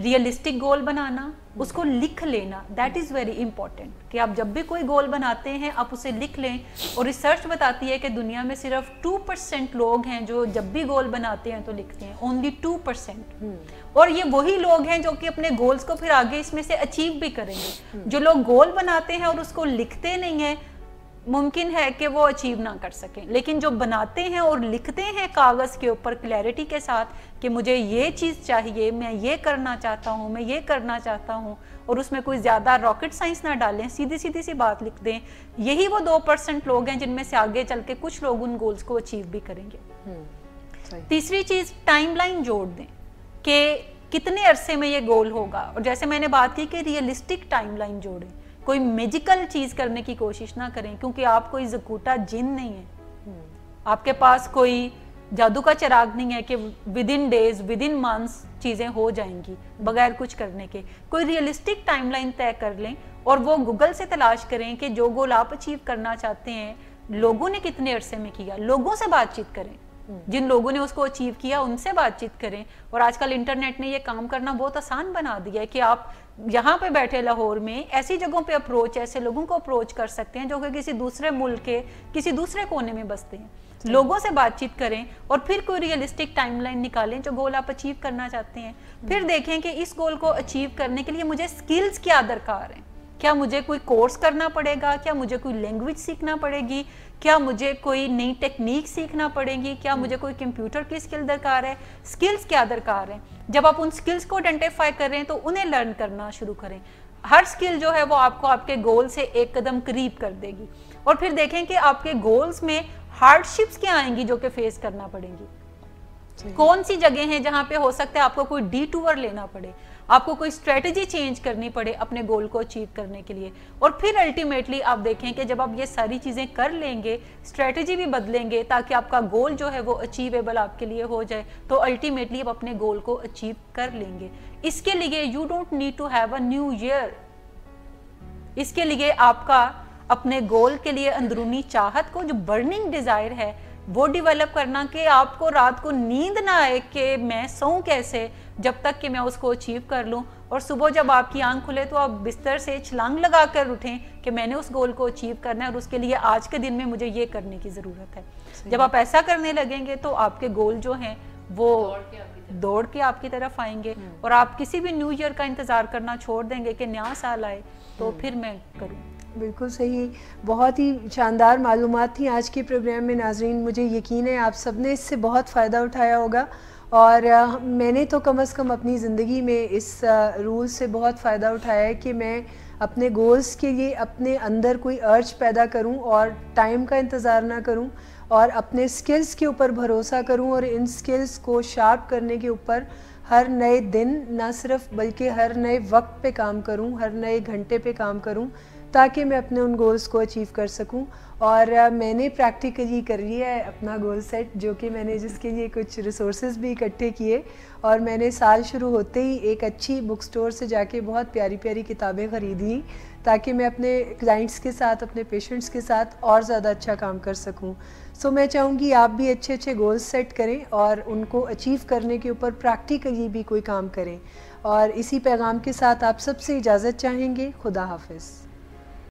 ریئلسٹک گول بنانا, اس کو لکھ لینا, دیٹ از ویری امپورٹنٹ کہ آپ جب بھی کوئی گول بناتے ہیں آپ اسے لکھ لیں. اور ریسرچ بتاتی ہے کہ دنیا میں صرف 2% لوگ ہیں جو جب بھی گول بناتے ہیں تو لکھتے ہیں, اونلی 2%. اور یہ وہی لوگ ہیں جو کہ اپنے گولز کو پھر آگے اس میں سے اچیو بھی کریں گے. جو لوگ گول بناتے ہیں اور اس کو لکھتے نہیں ہیں, ممکن ہے کہ وہ اچیو نہ کر سکیں, لیکن جو بناتے ہیں اور لکھتے ہیں کاغذ کے اوپر کلیئرٹی کے ساتھ کہ مجھے یہ چیز چاہیے, میں یہ کرنا چاہتا ہوں, میں یہ کرنا چاہتا ہوں, اور اس میں کوئی زیادہ راکٹ سائنس نہ ڈالیں, سیدھی سی بات لکھ دیں, یہی وہ 2% لوگ ہیں جن میں سے آگے چل کے کچھ لوگ ان گولز کو اچیو بھی کریں گے. تیسری چیز, ٹائم لائن جوڑ دیں کہ کتنے عرصے میں یہ گول ہوگا, اور جیسے میں نے بات کی کہ ریئلسٹک ٹائم لائن جوڑیں, کوئی میجیکل چیز کرنے کی کوشش نہ کریں, کیونکہ آپ کوئی زکوٹا جن نہیں ہے, آپ کے پاس کوئی جادو کا چراغ نہیں ہے کہ ودن ڈیز ودن منتھس چیزیں ہو جائیں گی بغیر کچھ کرنے کے. کوئی ریئلسٹک ٹائم لائن طے کر لیں, اور وہ گوگل سے تلاش کریں کہ جو گول آپ اچیو کرنا چاہتے ہیں لوگوں نے کتنے عرصے میں کیا, لوگوں سے بات چیت کریں, جن لوگوں نے اس کو اچیو کیا ان سے بات چیت کریں. اور آج کل انٹرنیٹ نے یہ کام کرنا بہت آسان بنا دیا ہے کہ آپ یہاں پہ بیٹھے لاہور میں ایسی جگہوں پہ اپروچ, ایسے لوگوں کو اپروچ کر سکتے ہیں جو کہ کسی دوسرے ملک کے کسی دوسرے کونے میں بستے ہیں. لوگوں سے بات چیت کریں اور پھر کوئی ریئلسٹک ٹائم لائن نکالیں جو گول آپ اچیو کرنا چاہتے ہیں. پھر دیکھیں کہ اس گول کو اچیو کرنے کے لیے مجھے سکلز کیا درکار ہیں, کیا مجھے کوئی کورس کرنا پڑے گا, کیا مجھے کوئی لینگویج سیکھنا پڑے گی, کیا مجھے کوئی نئی ٹیکنیک سیکھنا پڑے گی, کیا مجھے کوئی کمپیوٹر کی سکل درکار ہے, سکلز کیا درکار ہیں. جب آپ ان سکلز کو آئیڈینٹیفائی کر رہے ہیں تو انہیں لرن کرنا شروع کریں. ہر سکل جو ہے وہ آپ کو آپ کے گول سے ایک قدم قریب کر دے گی. اور پھر دیکھیں کہ آپ کے گولز میں ہارڈ شپس کیا آئیں گی جو کہ فیس کرنا پڑیں گی, کون سی جگہ ہیں جہاں پہ ہو سکتا ہے آپ کو کوئی ڈی ٹور لینا پڑے, آپ کو کوئی اسٹریٹجی چینج کرنی پڑے اپنے گول کو اچیو کرنے کے لیے. اور پھر الٹیمیٹلی آپ دیکھیں کہ جب آپ یہ ساری چیزیں کر لیں گے, اسٹریٹجی بھی بدلیں گے تاکہ آپ کا گول جو ہے وہ اچیویبل آپ کے لیے ہو جائے, تو الٹیمیٹلی آپ اپنے گول کو اچیو کر لیں گے. اس کے لیے you don't need to have a new year, اس کے لیے آپ کا اپنے گول کے لیے اندرونی چاہت کو, جو برننگ ڈیزائر ہے, وہ ڈیولپ کرنا کہ آپ کو رات کو نیند نہ آئے کہ میں سوؤں کیسے جب تک کہ میں اس کو اچیو کر لوں, اور صبح جب آپ کی آنکھ کھلے تو آپ بستر سے چھلانگ لگا کر اٹھیں کہ میں نے اس گول کو اچیو کرنا ہے اور اس کے لیے آج کے دن میں مجھے یہ کرنے کی ضرورت ہے. جب آپ ایسا کرنے لگیں گے تو آپ کے گول جو ہیں وہ دوڑ کے آپ کی طرف آئیں گے, اور آپ کسی بھی نیو ایئر کا انتظار کرنا چھوڑ دیں گے کہ نیا سال آئے تو پھر میں کروں. بالکل صحیح, بہت ہی شاندار معلومات تھیں آج کے پروگرام میں. ناظرین, مجھے یقین ہے آپ سب نے اس سے بہت فائدہ اٹھایا ہوگا, اور میں نے تو کم از کم اپنی زندگی میں اس رول سے بہت فائدہ اٹھایا ہے کہ میں اپنے گولز کے لیے اپنے اندر کوئی ارج پیدا کروں اور ٹائم کا انتظار نہ کروں اور اپنے سکلز کے اوپر بھروسہ کروں اور ان سکلز کو شارپ کرنے کے اوپر ہر نئے دن نہ صرف بلکہ ہر نئے وقت پہ کام کروں، ہر نئے گھنٹے پہ کام کروں تاکہ میں اپنے ان گولز کو اچیو کر سکوں. اور میں نے پریکٹیکلی کر لیا ہے اپنا گول سیٹ، جو کہ میں نے جس کے لیے کچھ ریسورسز بھی اکٹھے کیے اور میں نے سال شروع ہوتے ہی ایک اچھی بک سٹور سے جا کے بہت پیاری پیاری کتابیں خرید لیں تاکہ میں اپنے کلائنٹس کے ساتھ، اپنے پیشنٹس کے ساتھ اور زیادہ اچھا کام کر سکوں. سو میں چاہوں گی آپ بھی اچھے اچھے گولز سیٹ کریں اور ان کو اچیو کرنے کے اوپر پریکٹیکلی بھی کوئی کام کریں. اور اسی پیغام کے ساتھ آپ سب سے اجازت چاہیں گے. خدا حافظ.